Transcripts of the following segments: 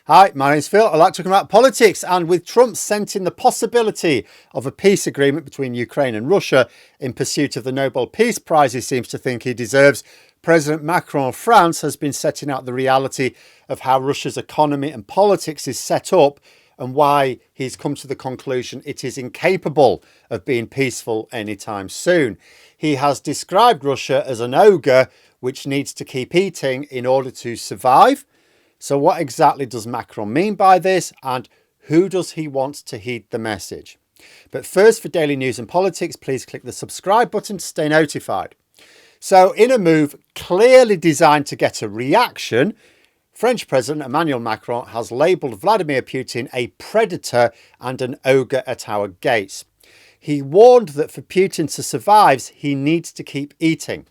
Hi, my name's Phil. I like talking about politics, and with Trump scenting the possibility of a peace agreement between Ukraine and Russia in pursuit of the Nobel Peace Prize he seems to think he deserves, President Macron of France has been setting out the reality of how Russia's economy and politics is set up and why he's come to the conclusion it is incapable of being peaceful anytime soon. He has described Russia as an ogre which needs to keep eating in order to survive. So what exactly does Macron mean by this, and who does he want to heed the message? But first, for daily news and politics, please click the subscribe button to stay notified. So in a move clearly designed to get a reaction, French President Emmanuel Macron has labelled Vladimir Putin a predator and an ogre at our gates. He warned that for Putin to survive, he needs to keep eating.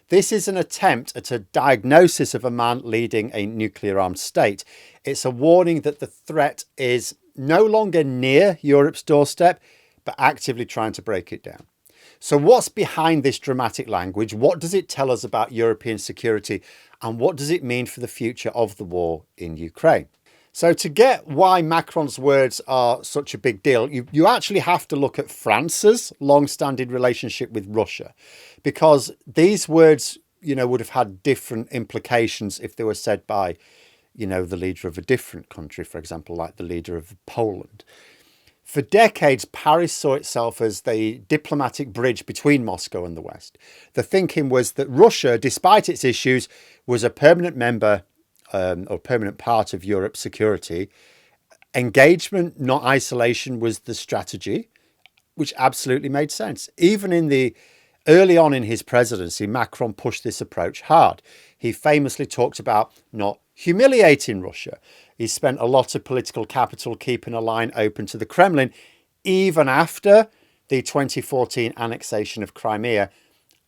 This is an attempt at a diagnosis of a man leading a nuclear-armed state. It's a warning that the threat is no longer near Europe's doorstep, but actively trying to break it down. So what's behind this dramatic language? What does it tell us about European security? And what does it mean for the future of the war in Ukraine? So to get why Macron's words are such a big deal, you actually have to look at France's long-standing relationship with Russia, because these words, would have had different implications if they were said by, the leader of a different country, for example, like the leader of Poland. For decades, Paris saw itself as the diplomatic bridge between Moscow and the West. The thinking was that Russia, despite its issues, was a permanent member or permanent part of Europe's security. Engagement, not isolation, was the strategy, which absolutely made sense. Even early on in his presidency, Macron pushed this approach hard. He famously talked about not humiliating Russia. He spent a lot of political capital keeping a line open to the Kremlin, even after the 2014 annexation of Crimea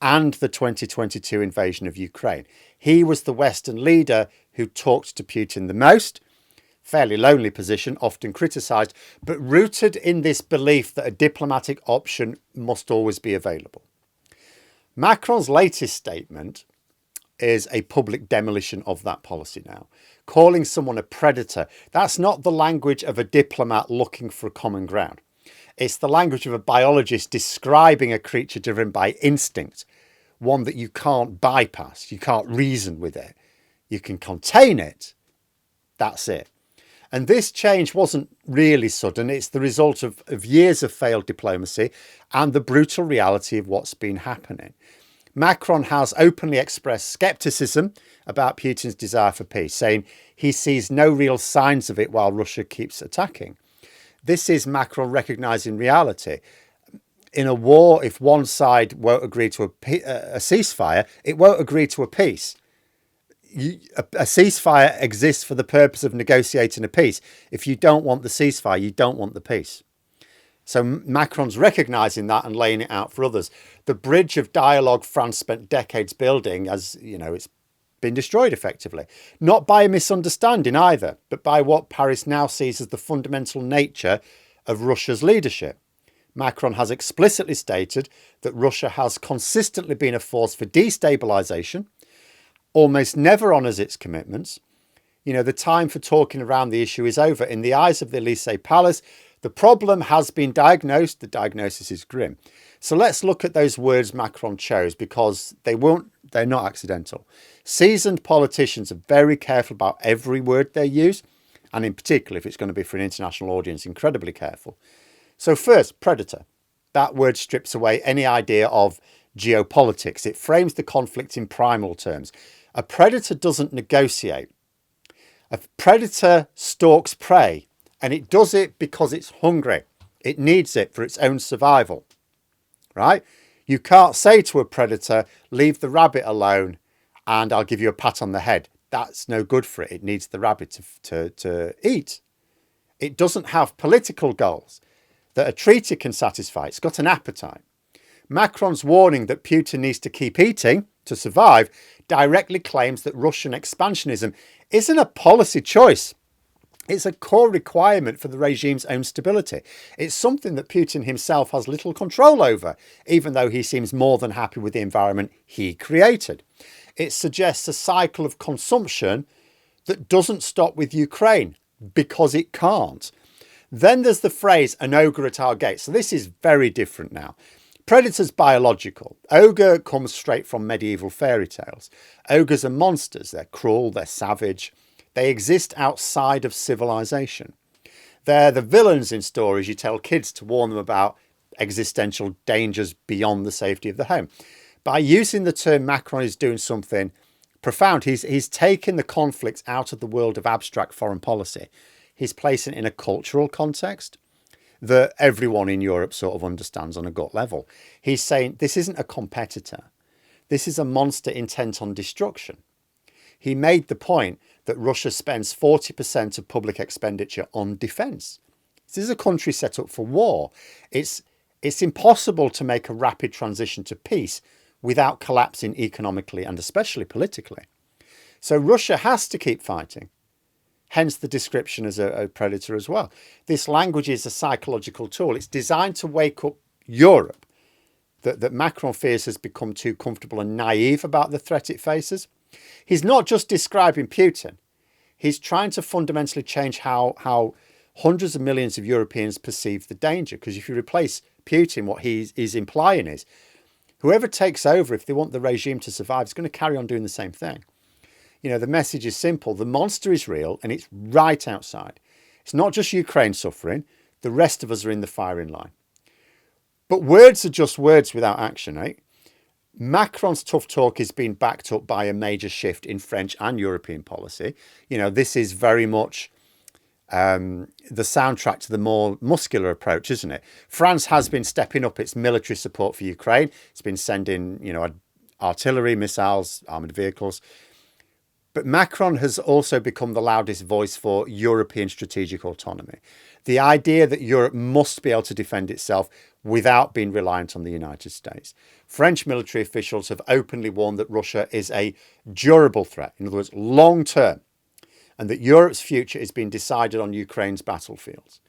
and the 2022 invasion of Ukraine. He was the Western leader who talked to Putin the most. Fairly lonely position, often criticised, but rooted in this belief that a diplomatic option must always be available. Macron's latest statement is a public demolition of that policy now. Calling someone a predator, that's not the language of a diplomat looking for a common ground. It's the language of a biologist describing a creature driven by instinct, one that you can't bypass, you can't reason with it. You can contain it, that's it. And this change wasn't really sudden. It's the result of years of failed diplomacy and the brutal reality of what's been happening. Macron has openly expressed scepticism about Putin's desire for peace, saying he sees no real signs of it while Russia keeps attacking. This is Macron recognising reality. In a war, if one side won't agree to a ceasefire, it won't agree to a peace. A ceasefire exists for the purpose of negotiating a peace. If you don't want the ceasefire, you don't want the peace. So Macron's recognising that and laying it out for others. The bridge of dialogue France spent decades building, it's been destroyed effectively. Not by a misunderstanding either, but by what Paris now sees as the fundamental nature of Russia's leadership. Macron has explicitly stated that Russia has consistently been a force for destabilisation, almost never honours its commitments. The time for talking around the issue is over. In the eyes of the Élysée Palace, the problem has been diagnosed. The diagnosis is grim. So let's look at those words Macron chose, because they're not accidental. Seasoned politicians are very careful about every word they use, and in particular, if it's going to be for an international audience, incredibly careful. So first, predator. That word strips away any idea of geopolitics. It frames the conflict in primal terms. A predator doesn't negotiate. A predator stalks prey, and it does it because it's hungry. It needs it for its own survival, right? You can't say to a predator, leave the rabbit alone and I'll give you a pat on the head. That's no good for it. It needs the rabbit to eat. It doesn't have political goals that a treaty can satisfy. It's got an appetite. Macron's warning that Putin needs to keep eating to survive directly claims that Russian expansionism isn't a policy choice. It's a core requirement for the regime's own stability. It's something that Putin himself has little control over, even though he seems more than happy with the environment he created. It suggests a cycle of consumption that doesn't stop with Ukraine because it can't. Then there's the phrase, an ogre at our gate. So this is very different now. Predator's biological. Ogre comes straight from medieval fairy tales. Ogres are monsters. They're cruel, they're savage. They exist outside of civilization. They're the villains in stories you tell kids to warn them about existential dangers beyond the safety of the home. By using the term, Macron is doing something profound. He's taken the conflict out of the world of abstract foreign policy. He's placing it in a cultural context that everyone in Europe sort of understands on a gut level. He's saying this isn't a competitor. This is a monster intent on destruction. He made the point that Russia spends 40% of public expenditure on defence. This is a country set up for war. It's impossible to make a rapid transition to peace without collapsing economically and especially politically. So Russia has to keep fighting. Hence the description as a predator as well. This language is a psychological tool. It's designed to wake up Europe that Macron fears has become too comfortable and naive about the threat it faces. He's not just describing Putin. He's trying to fundamentally change how hundreds of millions of Europeans perceive the danger. Because if you replace Putin, what he's implying is whoever takes over, if they want the regime to survive, is going to carry on doing the same thing. You know, the message is simple. The monster is real and it's right outside. It's not just Ukraine suffering. The rest of us are in the firing line. But words are just words without action, eh? Macron's tough talk is being backed up by a major shift in French and European policy. You know, this is very much the soundtrack to the more muscular approach, isn't it? France has been stepping up its military support for Ukraine. It's been sending, artillery, missiles, armoured vehicles. But Macron has also become the loudest voice for European strategic autonomy. The idea that Europe must be able to defend itself without being reliant on the United States. French military officials have openly warned that Russia is a durable threat, in other words, long term, and that Europe's future is being decided on Ukraine's battlefields.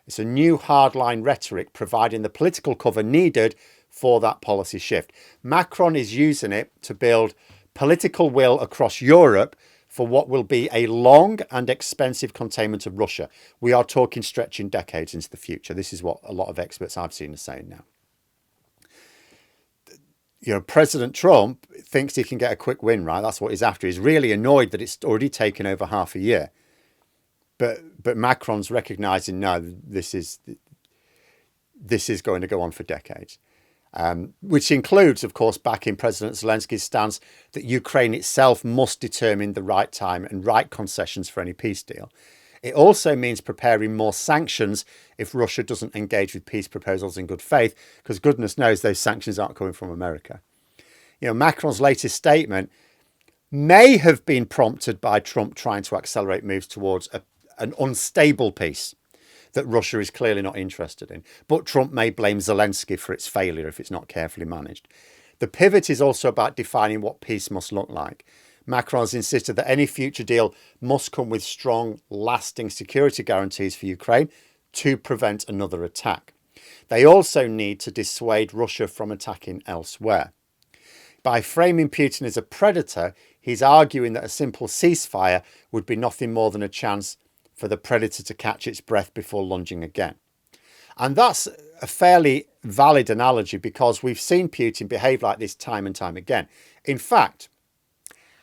It's a new hardline rhetoric providing the political cover needed for that policy shift. Macron is using it to build political will across Europe for what will be a long and expensive containment of Russia. We are talking stretching decades into the future. This is what a lot of experts I've seen are saying now. President Trump thinks he can get a quick win, right? That's what he's after. He's really annoyed that it's already taken over half a year. But Macron's recognising, no, this is going to go on for decades. Which includes, of course, backing President Zelensky's stance that Ukraine itself must determine the right time and right concessions for any peace deal. It also means preparing more sanctions if Russia doesn't engage with peace proposals in good faith, because goodness knows those sanctions aren't coming from America. Macron's latest statement may have been prompted by Trump trying to accelerate moves towards an unstable peace that Russia is clearly not interested in. But Trump may blame Zelensky for its failure if it's not carefully managed. The pivot is also about defining what peace must look like. Macron's insisted that any future deal must come with strong, lasting security guarantees for Ukraine to prevent another attack. They also need to dissuade Russia from attacking elsewhere. By framing Putin as a predator, he's arguing that a simple ceasefire would be nothing more than a chance for the predator to catch its breath before lunging again. And that's a fairly valid analogy because we've seen Putin behave like this time and time again. In fact,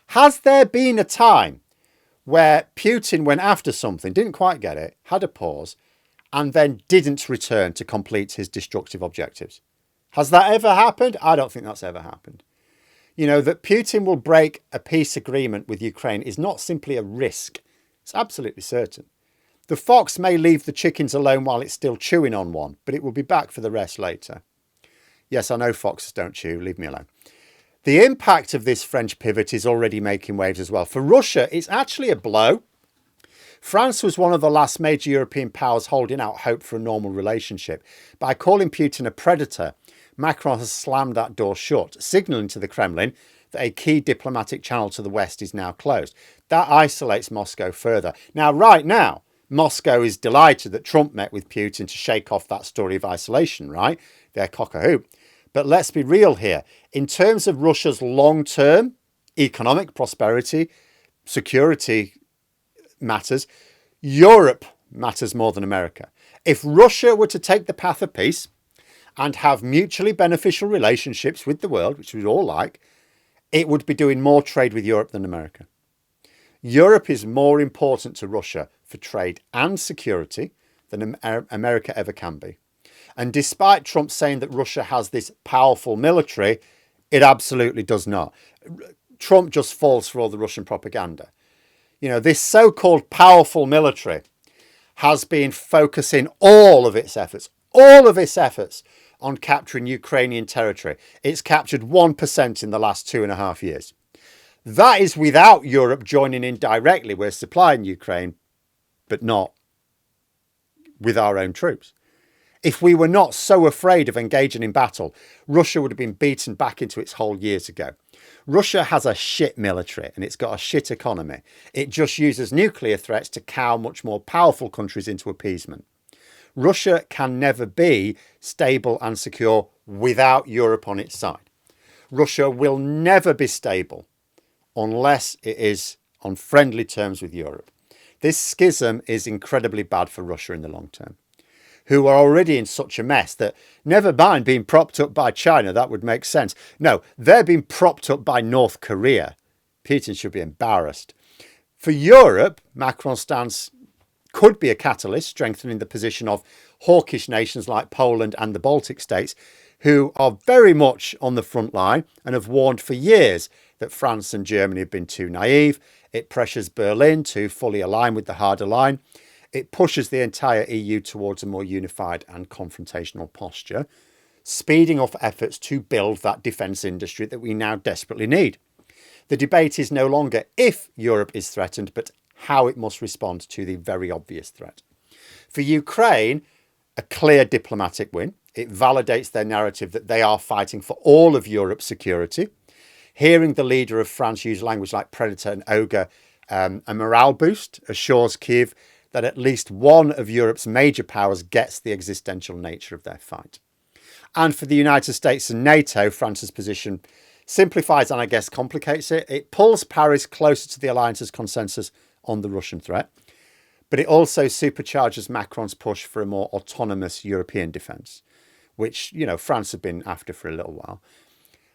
has there been a time where Putin went after something, didn't quite get it, had a pause, and then didn't return to complete his destructive objectives? Has that ever happened? I don't think that's ever happened. That Putin will break a peace agreement with Ukraine is not simply a risk. It's absolutely certain. The fox may leave the chickens alone while it's still chewing on one, but it will be back for the rest later. Yes, I know foxes don't chew. Leave me alone. The impact of this French pivot is already making waves as well. For Russia, it's actually a blow. France was one of the last major European powers holding out hope for a normal relationship. By calling Putin a predator, Macron has slammed that door shut, signalling to the Kremlin that a key diplomatic channel to the West is now closed. That isolates Moscow further. Now, right now, Moscow is delighted that Trump met with Putin to shake off that story of isolation, right? They're cock-a-hoop. But let's be real here. In terms of Russia's long-term economic prosperity, security, matters. Europe matters more than America. If Russia were to take the path of peace and have mutually beneficial relationships with the world, which we'd all like, it would be doing more trade with Europe than America. Europe is more important to Russia for trade and security than America ever can be. And despite Trump saying that Russia has this powerful military, it absolutely does not. Trump just falls for all the Russian propaganda. You know, this so-called powerful military has been focusing all of its efforts on capturing Ukrainian territory. It's captured 1% in the last 2.5 years. That is without Europe joining in directly. We're supplying Ukraine, but not with our own troops. If we were not so afraid of engaging in battle, Russia would have been beaten back into its hole years ago. Russia has a shit military and it's got a shit economy. It just uses nuclear threats to cow much more powerful countries into appeasement. Russia can never be stable and secure without Europe on its side. Russia will never be stable unless it is on friendly terms with Europe. This schism is incredibly bad for Russia in the long term, who are already in such a mess that, never mind being propped up by China, that would make sense. No, they're being propped up by North Korea. Putin should be embarrassed. For Europe, Macron's stance could be a catalyst, strengthening the position of hawkish nations like Poland and the Baltic states, who are very much on the front line and have warned for years that France and Germany have been too naive. It pressures Berlin to fully align with the harder line. It pushes the entire EU towards a more unified and confrontational posture, speeding up efforts to build that defence industry that we now desperately need. The debate is no longer if Europe is threatened, but how it must respond to the very obvious threat. For Ukraine, a clear diplomatic win. It validates their narrative that they are fighting for all of Europe's security. Hearing the leader of France use language like predator and ogre, a morale boost, assures Kyiv that at least one of Europe's major powers gets the existential nature of their fight. And for the United States and NATO, France's position simplifies and I guess complicates it. It pulls Paris closer to the alliance's consensus on the Russian threat, but it also supercharges Macron's push for a more autonomous European defence, which, you know, France had been after for a little while.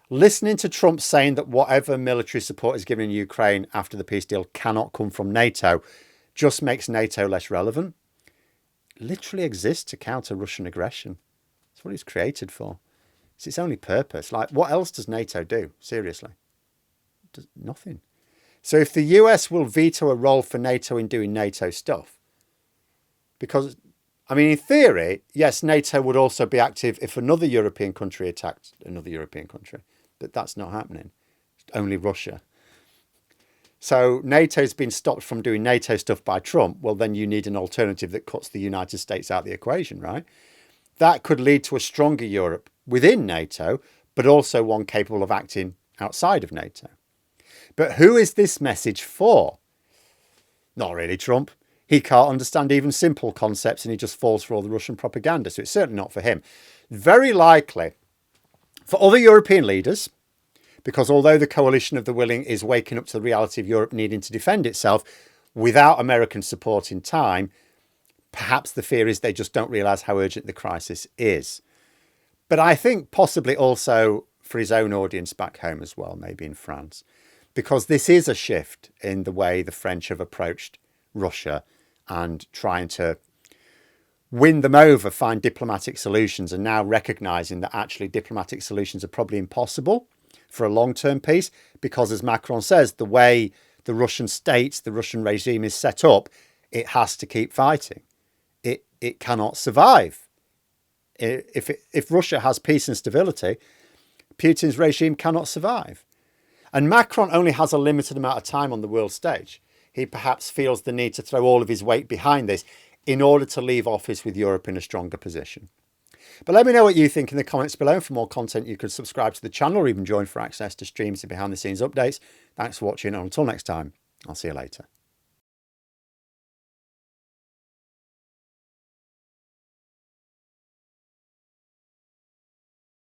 Listening to Trump saying that whatever military support is given in Ukraine after the peace deal cannot come from NATO just makes NATO less relevant. It literally exists to counter Russian aggression. That's what it's created for. It's its only purpose. Like, what else does NATO do? Seriously. It does nothing. So if the US will veto a role for NATO in doing NATO stuff, because, I mean, in theory, yes, NATO would also be active if another European country attacked another European country, but that's not happening. It's only Russia. So NATO's been stopped from doing NATO stuff by Trump. Well, then you need an alternative that cuts the United States out of the equation, right? That could lead to a stronger Europe within NATO, but also one capable of acting outside of NATO. But who is this message for? Not really Trump. He can't understand even simple concepts and he just falls for all the Russian propaganda. So it's certainly not for him. Very likely for other European leaders, because although the coalition of the willing is waking up to the reality of Europe needing to defend itself without American support in time, perhaps the fear is they just don't realise how urgent the crisis is. But I think possibly also for his own audience back home as well, maybe in France, because this is a shift in the way the French have approached Russia and trying to win them over, find diplomatic solutions, and now recognising that actually diplomatic solutions are probably impossible for a long-term peace, because as Macron says, the way the Russian state, the Russian regime is set up, it has to keep fighting. It cannot survive. If Russia has peace and stability, Putin's regime cannot survive. And Macron only has a limited amount of time on the world stage. He perhaps feels the need to throw all of his weight behind this in order to leave office with Europe in a stronger position. But let me know what you think in the comments below. For more content, you could subscribe to the channel or even join for access to streams and behind the scenes updates. Thanks for watching, and until next time, I'll see you later.